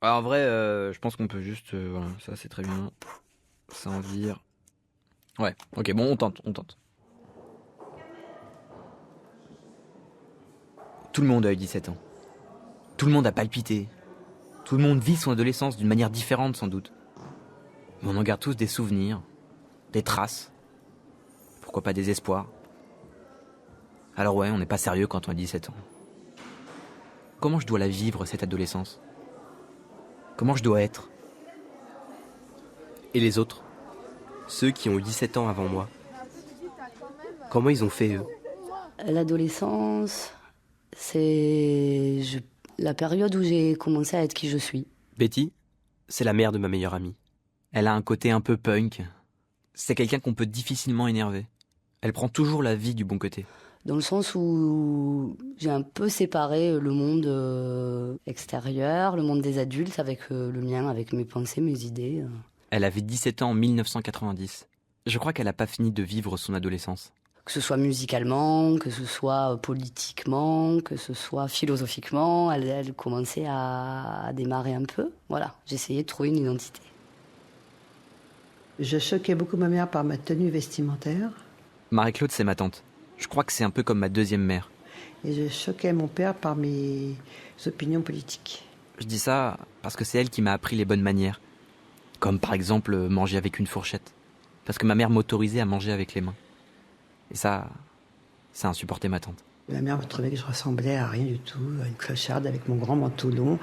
Alors, en vrai, je pense qu'on peut juste... voilà, ça c'est très bien. Ça en vire. Ouais, ok, bon, on tente. Tout le monde a eu 17 ans. Tout le monde a palpité. Tout le monde vit son adolescence d'une manière différente sans doute. Mais on en garde tous des souvenirs, des traces. Pourquoi pas des espoirs. Alors ouais, on n'est pas sérieux quand on a 17 ans. Comment je dois la vivre, cette adolescence? Comment je dois être? Et les autres? Ceux qui ont eu 17 ans avant moi? Comment ils ont fait, eux? L'adolescence, la période où j'ai commencé à être qui je suis. Betty, c'est la mère de ma meilleure amie. Elle a un côté un peu punk. C'est quelqu'un qu'on peut difficilement énerver. Elle prend toujours la vie du bon côté. Dans le sens où j'ai un peu séparé le monde extérieur, le monde des adultes, avec le mien, avec mes pensées, mes idées. Elle avait 17 ans en 1990. Je crois qu'elle n'a pas fini de vivre son adolescence. Que ce soit musicalement, que ce soit politiquement, que ce soit philosophiquement, elle commençait à démarrer un peu. Voilà, j'essayais de trouver une identité. Je choquais beaucoup ma mère par ma tenue vestimentaire. Marie-Claude, c'est ma tante. Je crois que c'est un peu comme ma deuxième mère. Et je choquais mon père par mes opinions politiques. Je dis ça parce que c'est elle qui m'a appris les bonnes manières. Comme par exemple manger avec une fourchette. Parce que ma mère m'autorisait à manger avec les mains. Et ça insupportait ma tante. Ma mère me trouvait que je ressemblais à rien du tout, à une clocharde avec mon grand manteau long.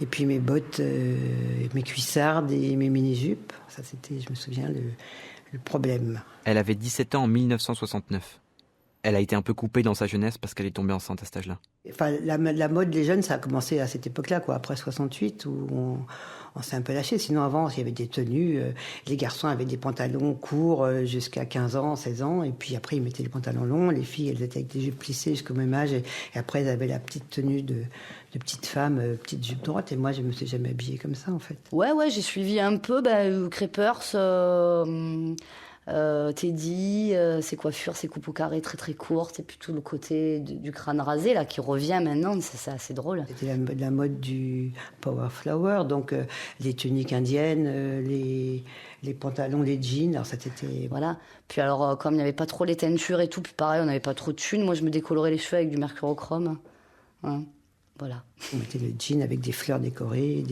Et puis mes bottes, mes cuissardes et mes mini-jupes. Ça, c'était, je me souviens, le problème. Elle avait 17 ans en 1969. Elle a été un peu coupée dans sa jeunesse parce qu'elle est tombée enceinte à cet âge-là. Enfin, la mode des jeunes, ça a commencé à cette époque-là, quoi, après 68, où on s'est un peu lâché. Sinon, avant, il y avait des tenues. Les garçons avaient des pantalons courts jusqu'à 15 ans, 16 ans. Et puis après, ils mettaient les pantalons longs. Les filles, elles étaient avec des jupes plissées jusqu'au même âge. Et après, elles avaient la petite tenue de petite femme, petite jupe droite. Et moi, je me suis jamais habillée comme ça, en fait. Ouais, j'ai suivi un peu Crepers, Teddy, ses coiffures, ses coupes au carré très très courtes, et puis tout le côté du crâne rasé là qui revient maintenant, c'est assez drôle. C'était la mode du power flower, donc les tuniques indiennes, les pantalons, les jeans, alors ça c'était... Voilà, puis alors comme il n'y avait pas trop les teintures et tout, puis pareil on n'avait pas trop de thunes, moi je me décolorais les cheveux avec du mercurochrome, hein. Voilà. On mettait le jean avec des fleurs décorées,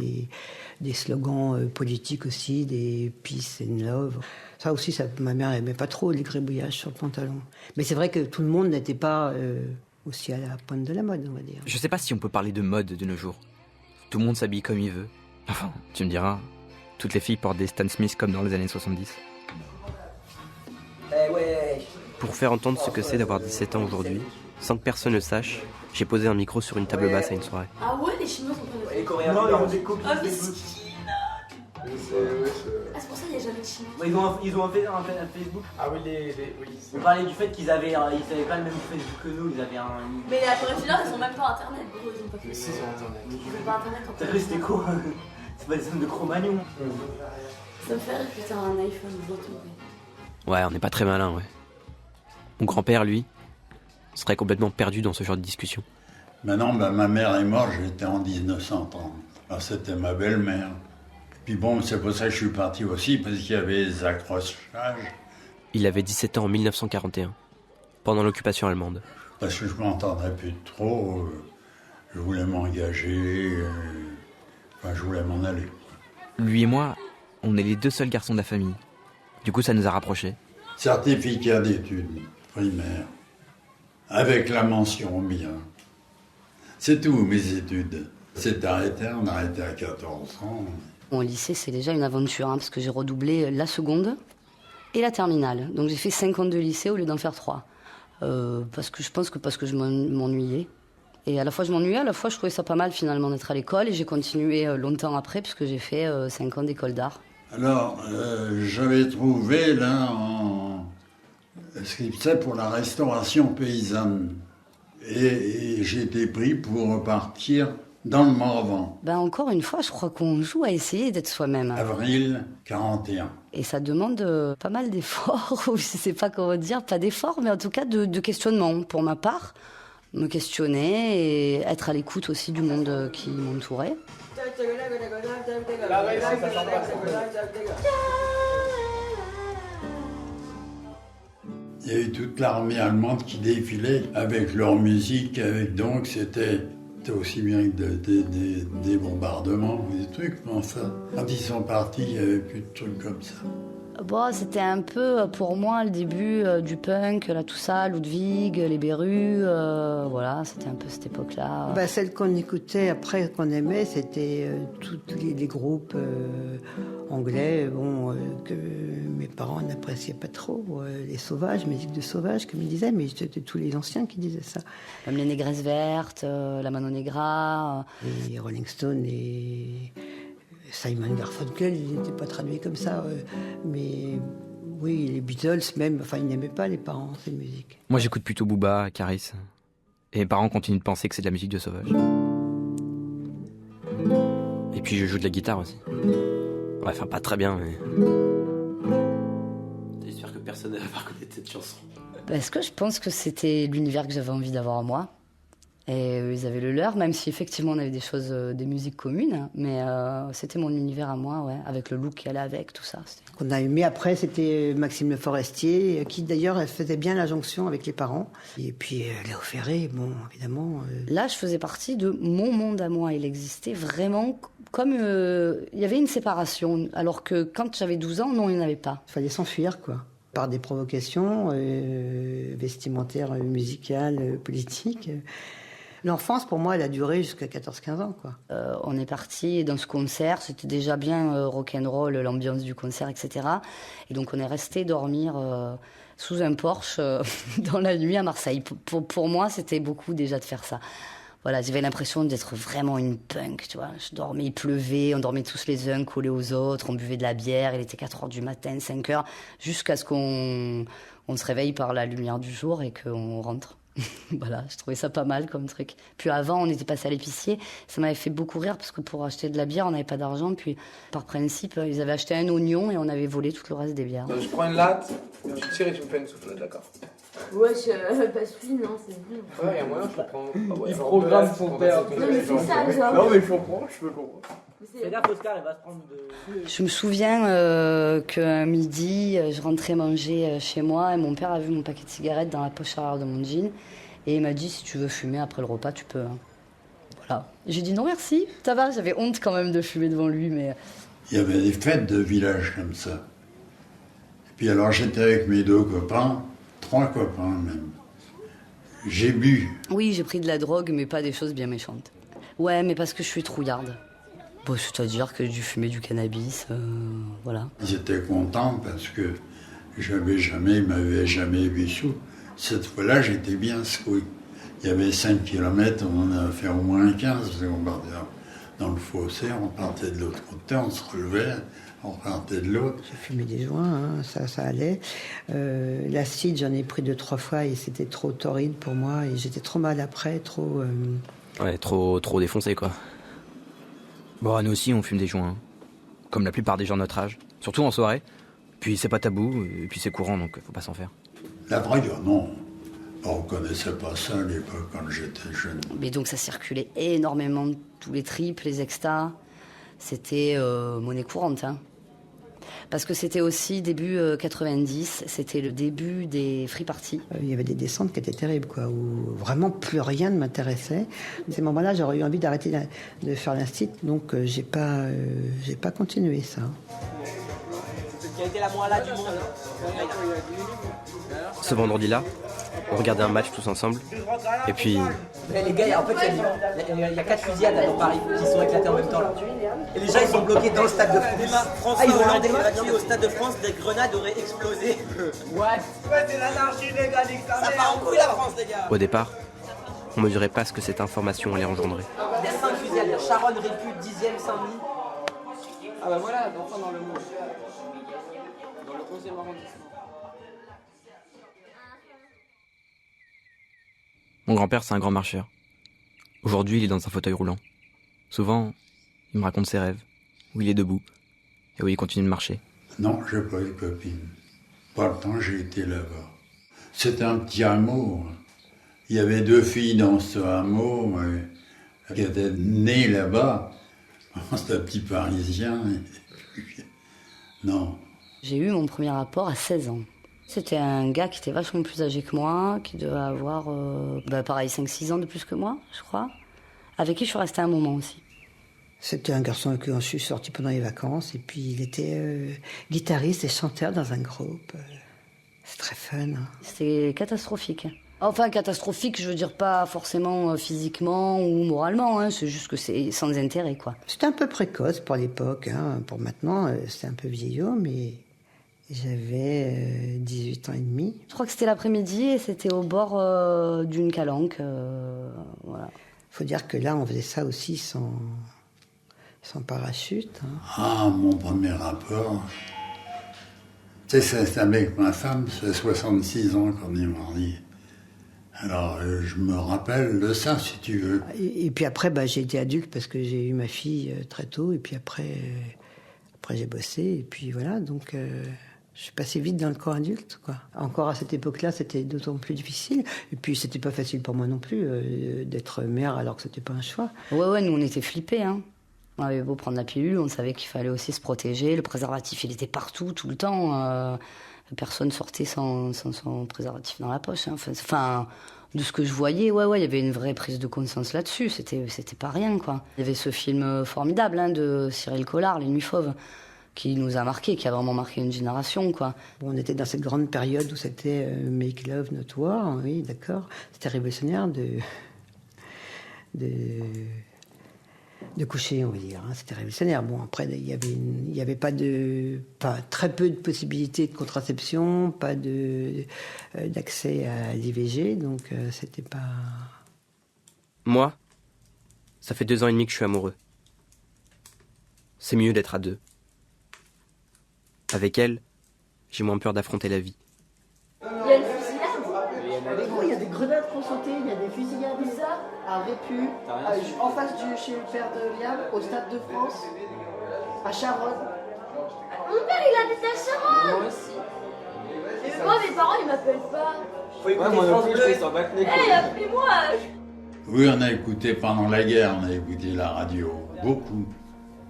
des slogans politiques aussi, des peace and love. Ça aussi, ma mère n'aimait pas trop les gribouillages sur le pantalon. Mais c'est vrai que tout le monde n'était pas aussi à la pointe de la mode, on va dire. Je sais pas si on peut parler de mode de nos jours. Tout le monde s'habille comme il veut. Enfin, tu me diras, toutes les filles portent des Stan Smith comme dans les années 70. Pour faire entendre ce que c'est d'avoir 17 ans aujourd'hui, sans que personne ne sache, j'ai posé un micro sur une table basse à une soirée. Ah ouais, les Chinois sont pas Les Coréens, ils ont des copies. Ah, mais c'est Ah, c'est pour ça qu'il n'y a jamais de Chinois. Ils ont un Facebook. Ah oui, oui. On parlait du fait qu'ils avaient pas le même Facebook que nous, ils avaient un... Mais les Corées du Nord, ils sont même pas internet, gros, ils ont pas Mais fait. si, sur internet. Ils ont pas internet en T'as cru que c'était quoi? C'est pas des hommes de Cro-Magnon. Ça me fait rire que t'as un iPhone, bientôt. Ouais, on n'est pas très malin, ouais. Mon grand-père, lui, serait complètement perdu dans ce genre de discussion. Maintenant, ma mère est morte, j'étais en 1930. Alors c'était ma belle-mère. Puis bon, c'est pour ça que je suis parti aussi, parce qu'il y avait des accrochages. Il avait 17 ans en 1941, pendant l'occupation allemande. Parce que je m'entendais plus trop, je voulais m'engager, enfin je voulais m'en aller. Lui et moi, on est les deux seuls garçons de la famille. Du coup, ça nous a rapprochés. Certificat d'études primaires, avec la mention bien. C'est tout, mes études. C'est arrêté, on a arrêté à 14 ans. Au lycée, c'est déjà une aventure, parce que j'ai redoublé la seconde et la terminale. Donc j'ai fait 5 ans de lycée au lieu d'en faire 3. Parce que je m'ennuyais. Et à la fois je m'ennuyais, à la fois je trouvais ça pas mal finalement d'être à l'école. Et j'ai continué longtemps après, puisque j'ai fait 5 ans d'école d'art. Alors, j'avais trouvé là ce qu'il faisait pour la restauration paysanne. Et j'ai été pris pour repartir dans le Morvan. Encore une fois, je crois qu'on joue à essayer d'être soi-même. Avril 41. Et ça demande pas mal d'efforts, ou je sais pas comment dire, pas d'efforts, mais en tout cas de questionnement pour ma part. me questionner et être à l'écoute aussi du monde qui m'entourait. Il y a eu toute l'armée allemande qui défilait avec leur musique, donc c'était aussi bien que des bombardements, des trucs, mais enfin, quand ils sont partis, il n'y avait plus de trucs comme ça. Bon, c'était un peu pour moi le début du punk, là, tout ça, Ludwig, les Berus, voilà, c'était un peu cette époque-là. Celle qu'on écoutait après, qu'on aimait, c'était tous les groupes anglais, que mes parents n'appréciaient pas trop. Les Sauvages, musique de Sauvages, comme ils disaient, mais c'était tous les anciens qui disaient ça. Même les Négresses Vertes, la Mano Negra. Les Rolling Stones et Simon Garfunkel, ils n'étaient pas traduits comme ça. Mais oui, les Beatles même, enfin ils n'aimaient pas les parents, cette musique. Moi j'écoute plutôt Booba, Caris. Et mes parents continuent de penser que c'est de la musique de sauvage. Et puis je joue de la guitare aussi. Ouais, enfin pas très bien, mais... J'espère que personne ne va pas reconnaître cette chanson. Parce que je pense que c'était l'univers que j'avais envie d'avoir moi. Et eux, ils avaient le leur, même si effectivement on avait des choses, des musiques communes. Mais c'était mon univers à moi, ouais, avec le look qui allait avec, tout ça. Ce qu'on a aimé après, c'était Maxime Le Forestier, qui d'ailleurs faisait bien la jonction avec les parents. Et puis Léo Ferré, bon, évidemment. Là, je faisais partie de mon monde à moi. Il existait vraiment comme... il y avait une séparation, alors que quand j'avais 12 ans, non, il n'y en avait pas. Il fallait s'enfuir, quoi. Par des provocations vestimentaires, musicales, politiques. L'enfance, pour moi, elle a duré jusqu'à 14-15 ans, quoi. On est parti dans ce concert, c'était déjà bien rock'n'roll, l'ambiance du concert, etc. Et donc on est resté dormir sous un Porsche dans la nuit à Marseille. Pour moi, c'était beaucoup déjà de faire ça. Voilà, j'avais l'impression d'être vraiment une punk, tu vois. Je dormais, il pleuvait, on dormait tous les uns collés aux autres, on buvait de la bière, il était 4h du matin, 5h, jusqu'à ce qu'on se réveille par la lumière du jour et qu'on rentre. Voilà, je trouvais ça pas mal comme truc. Puis avant, on était passé à l'épicier. Ça m'avait fait beaucoup rire parce que pour acheter de la bière, on n'avait pas d'argent. Puis par principe, ils avaient acheté un oignon et on avait volé tout le reste des bières. Je prends une latte, tu tires et tu me fais une soufflette, d'accord? Ouais, pas celui, non, c'est bon. Ouais, il y a moyen, je prends. Il programme son père. Non, mais c'est ça, genre. Non, mais je comprends, je peux comprendre. C'est là qu'Oscar, il va se prendre de... Je me souviens qu'un midi, je rentrais manger chez moi et mon père a vu mon paquet de cigarettes dans la poche arrière de mon jean. Et il m'a dit, si tu veux fumer après le repas, tu peux. Hein. Voilà. J'ai dit non merci, ça va, j'avais honte quand même de fumer devant lui, mais... Il y avait des fêtes de village comme ça. Et puis alors j'étais avec mes 2 copains, 3 copains même. J'ai bu. Oui, j'ai pris de la drogue, mais pas des choses bien méchantes. Ouais, mais parce que je suis trouillarde. Bon, c'est-à-dire que j'ai dû fumer du cannabis, voilà. Ils étaient contents parce que ils m'avaient jamais vu sous. Cette fois-là, j'étais bien secoué. Il y avait 5 kilomètres, on en a fait au moins 15, parce qu'on partait dans le fossé, on partait de l'autre côté, on se relevait, on partait de l'autre. J'ai fumé des joints, hein, ça allait. L'acide, j'en ai pris 2-3 fois et c'était trop torride pour moi et j'étais trop mal après, trop... Ouais, trop défoncé, quoi. Bon, nous aussi, on fume des joints. Hein. Comme la plupart des gens de notre âge. Surtout en soirée. Puis c'est pas tabou, et puis c'est courant, donc faut pas s'en faire. La drogue, non. On ne connaissait pas ça à l'époque, quand j'étais jeune. Mais donc ça circulait énormément, tous les tripes, les extas. C'était monnaie courante, hein. Parce que c'était aussi début 90, c'était le début des free parties. Il y avait des descentes qui étaient terribles, quoi, où vraiment plus rien ne m'intéressait. À ce moment-là, j'aurais eu envie d'arrêter de faire l'instit, donc j'ai pas continué ça. Qui a été la moins là du monde. Ce vendredi-là, on regardait un match tous ensemble. Et puis, Les gars, en fait, il y a 4 fusillades là, dans Paris qui sont éclatées en même temps là. Et les gens ils sont bloqués dans le stade de France. François Hollande est gratuit au stade de France, des grenades auraient explosé. Ouais, c'est l'anarchie, les gars, ça part en couille la France, les gars. au départ, on mesurait pas ce que cette information allait engendrer. il y a 5 fusillades, il y a Charonne, Répute, 10e, Saint-Denis. Ah bah voilà, enfin dans le monde. Dans le 11e arrondissement. Mon grand-père, c'est un grand marcheur. Aujourd'hui, il est dans un fauteuil roulant. Souvent, il me raconte ses rêves, où il est debout, et où il continue de marcher. Non, j'ai pas eu de copine. Pas le temps, j'ai été là-bas. C'était un petit hameau. Il y avait 2 filles dans ce hameau qui étaient nées là-bas. C'était un petit Parisien. Non. J'ai eu mon premier rapport à 16 ans. C'était un gars qui était vachement plus âgé que moi, qui devait avoir, pareil, 5-6 ans de plus que moi, je crois, avec qui je suis restée un moment aussi. C'était un garçon avec qui je suis sortie pendant les vacances, et puis il était guitariste et chanteur dans un groupe. C'est très fun. Hein. C'était catastrophique. Enfin, catastrophique, je veux dire pas forcément physiquement ou moralement, hein, c'est juste que c'est sans intérêt, quoi. C'était un peu précoce pour l'époque, hein. Pour maintenant, c'était un peu vieillot, mais j'avais 18 ans et demi. Je crois que c'était l'après-midi et c'était au bord d'une calanque, voilà. Faut dire que là, on faisait ça aussi sans parachute. Hein. Ah, mon premier rapport, c'est avec ma femme, c'est 66 ans qu'on est mariés. Alors, je me rappelle de ça, si tu veux. Et puis après, j'ai été adulte parce que j'ai eu ma fille très tôt. Et puis après j'ai bossé. Et puis voilà, donc je suis passée vite dans le corps adulte, quoi. Encore à cette époque-là, c'était d'autant plus difficile. Et puis c'était pas facile pour moi non plus d'être mère alors que c'était pas un choix. Ouais, nous on était flippés, hein. On avait beau prendre la pilule, on savait qu'il fallait aussi se protéger. Le préservatif, il était partout, tout le temps. Personne sortait sans préservatif dans la poche. Hein. Enfin, de ce que je voyais, ouais, il y avait une vraie prise de conscience là-dessus. C'était pas rien, quoi. Il y avait ce film formidable de Cyril Collard, Les Nuits Fauves, qui nous a marqué, qui a vraiment marqué une génération, quoi. Bon, on était dans cette grande période où c'était Make Love Not War, oui, d'accord. C'était révolutionnaire de coucher, on va dire. Hein. C'était révolutionnaire. Bon, après, il y avait très peu de possibilités de contraception, pas d'accès à l'IVG, donc c'était pas... Moi, ça fait 2 ans et demi que je suis amoureux. C'est mieux d'être à 2. Avec elle, j'ai moins peur d'affronter la vie. Il y a une fusillade. Il y a des grenades qui ont sauté, il y a des fusillades bizarres à Répu, en face chez le père de Liam, au Stade de France, à Charonne. Mon père, il habite à Charonne. Moi aussi. Et moi, mes parents, ils m'appellent pas. Faut écouter France Bleu, ils s'en battent les couilles. Hey, appelez-moi. Oui, on a écouté pendant la guerre, on a écouté la radio, beaucoup.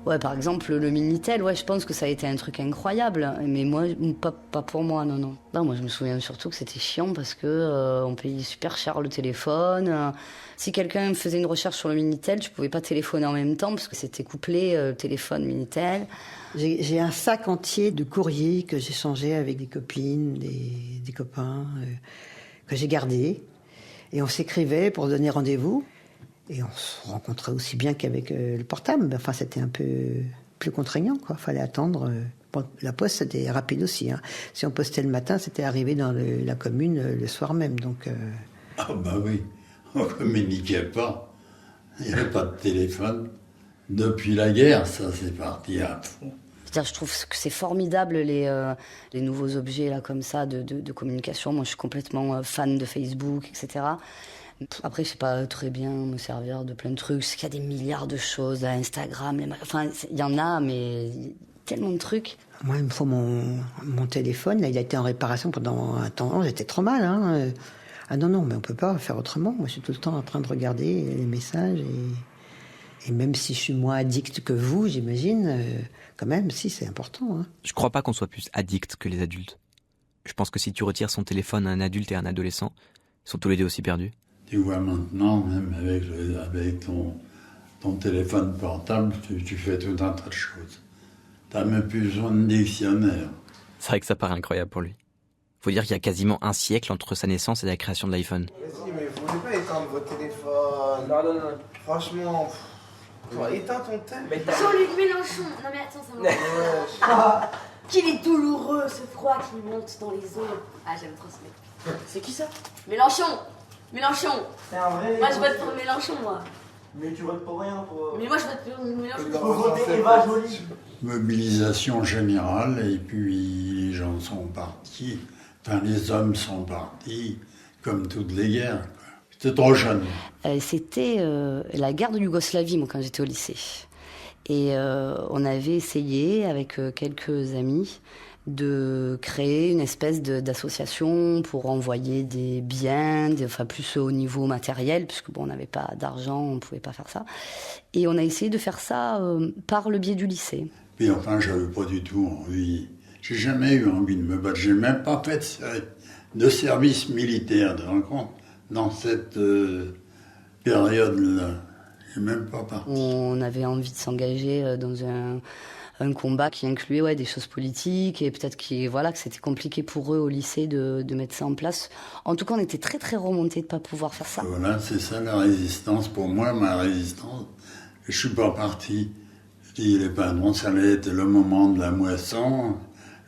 Ouais, par exemple, le Minitel, je pense que ça a été un truc incroyable. Mais moi, pas pour moi, non. Non, moi, je me souviens surtout que c'était chiant parce que on payait super cher le téléphone. Si quelqu'un faisait une recherche sur le Minitel, tu pouvais pas téléphoner en même temps parce que c'était couplé téléphone, Minitel. J'ai un sac entier de courriers que j'ai changé avec des copines, des copains, que j'ai gardés. Et on s'écrivait pour donner rendez-vous. Et on se rencontrait aussi bien qu'avec le portable. Enfin, c'était un peu plus contraignant, quoi. Fallait attendre. La poste, c'était rapide aussi. Hein. Si on postait le matin, c'était arrivé dans la commune le soir même. Donc, Ah oui, on ne communiquait pas. Il n'y avait pas de téléphone. Depuis la guerre, ça, c'est parti à fond. Je trouve que c'est formidable les nouveaux objets là comme ça de communication. Moi, je suis complètement fan de Facebook, etc. Après, je sais pas très bien me servir de plein de trucs. C'est qu'il y a des milliards de choses, Instagram, enfin, il y en a, mais tellement de trucs. Moi, il me faut mon téléphone. Là, il a été en réparation pendant un temps. J'étais trop mal. Hein. Ah non, mais on peut pas faire autrement. Moi, je suis tout le temps en train de regarder les messages. Et même si je suis moins addict que vous, j'imagine, quand même, si, c'est important. Hein. Je crois pas qu'on soit plus addict que les adultes. Je pense que si tu retires son téléphone à un adulte et à un adolescent, ils sont tous les deux aussi perdus. Tu vois maintenant, même avec ton téléphone portable, tu fais tout un tas de choses. T'as même plus besoin de dictionnaire. C'est vrai que ça paraît incroyable pour lui. Faut dire qu'il y a quasiment un siècle entre sa naissance et la création de l'iPhone. Vas-y, mais vous voulez pas éteindre votre téléphone? Non. Franchement, éteins ton tel. Jean-Luc Mélenchon. Non mais attends, ça va. Qu'il est douloureux ce froid qui monte dans les os. Ah, j'aime trop ce mec. C'est qui ça? Mélenchon. C'est un vrai. Moi je vote pour Mélenchon, moi. Mais tu votes pour rien, pour. Mais moi je vote pour Mélenchon. Il faut voter Eva Joly. Mobilisation générale, et puis les gens sont partis. Enfin, les hommes sont partis, comme toutes les guerres. J'étais trop jeune. C'était la guerre de Yougoslavie, moi, quand j'étais au lycée. Et on avait essayé, avec quelques amis, de créer une espèce d'association pour envoyer des biens, enfin plus au niveau matériel, puisque bon, on n'avait pas d'argent, on ne pouvait pas faire ça. Et on a essayé de faire ça par le biais du lycée. Puis enfin, j'avais pas du tout envie. J'ai jamais eu envie de me battre. J'ai même pas fait de service militaire, de rencontre dans cette période-là. J'ai même pas parti. On avait envie de s'engager dans un combat qui incluait des choses politiques et peut-être que c'était compliqué pour eux au lycée de mettre ça en place. En tout cas, on était très très remontés de ne pas pouvoir faire ça. Voilà, c'est ça la résistance. Pour moi, ma résistance, je suis pas parti. Je dis, les patrons, ça allait être le moment de la moisson.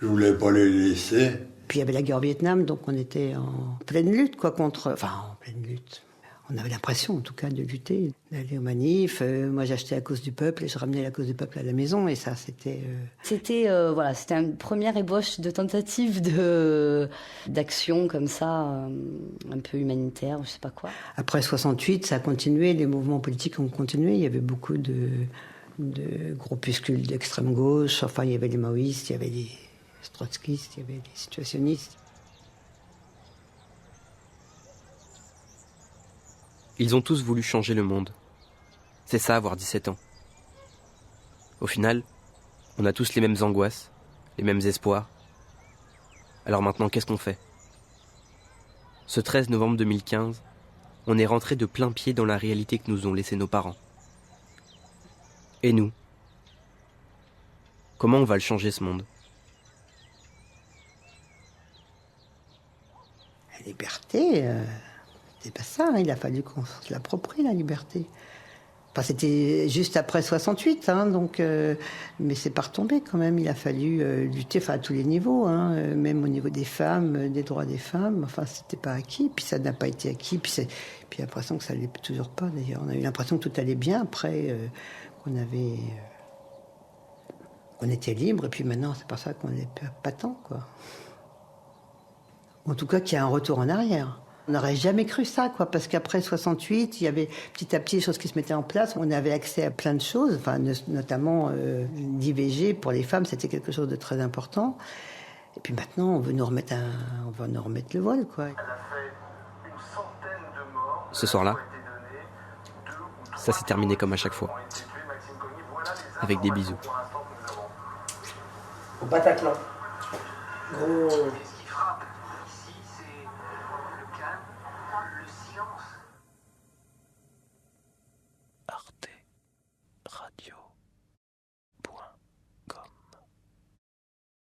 Je voulais pas les laisser. Puis il y avait la guerre au Vietnam, donc on était en pleine lutte, contre... Enfin, en pleine lutte. On avait l'impression, en tout cas, de lutter, d'aller aux manifs. Moi, j'achetais la cause du peuple et je ramenais la cause du peuple à la maison. Et ça, c'était... C'était une première ébauche de tentative d'action comme ça, un peu humanitaire, je sais pas quoi. Après 68, ça a continué, les mouvements politiques ont continué. Il y avait beaucoup de groupuscules d'extrême gauche. Enfin, il y avait les maoïstes, il y avait les trotskistes, il y avait les situationnistes. Ils ont tous voulu changer le monde. C'est ça, avoir 17 ans. Au final, on a tous les mêmes angoisses, les mêmes espoirs. Alors maintenant, qu'est-ce qu'on fait ? Ce 13 novembre 2015, on est rentré de plein pied dans la réalité que nous ont laissé nos parents. Et nous ? Comment on va le changer, ce monde ? La liberté, c'est pas ça, il a fallu qu'on se l'approprie, la liberté. Enfin, c'était juste après 68, donc, mais c'est pas retombé quand même. Il a fallu lutter à tous les niveaux, même au niveau des femmes, des droits des femmes. Enfin, c'était pas acquis, puis ça n'a pas été acquis. Puis l'impression que ça l'est toujours pas, d'ailleurs. On a eu l'impression que tout allait bien après, qu'on était libre, et puis maintenant, c'est pas ça qu'on est pas tant, quoi. En tout cas, qu'il y a un retour en arrière. On n'aurait jamais cru ça, parce qu'après 68, il y avait petit à petit des choses qui se mettaient en place. On avait accès à plein de choses, notamment l'IVG pour les femmes, c'était quelque chose de très important. Et puis maintenant, on veut nous remettre le voile, quoi. Ce soir-là, ça s'est terminé comme à chaque fois, avec des bisous. Au Bataclan. Gros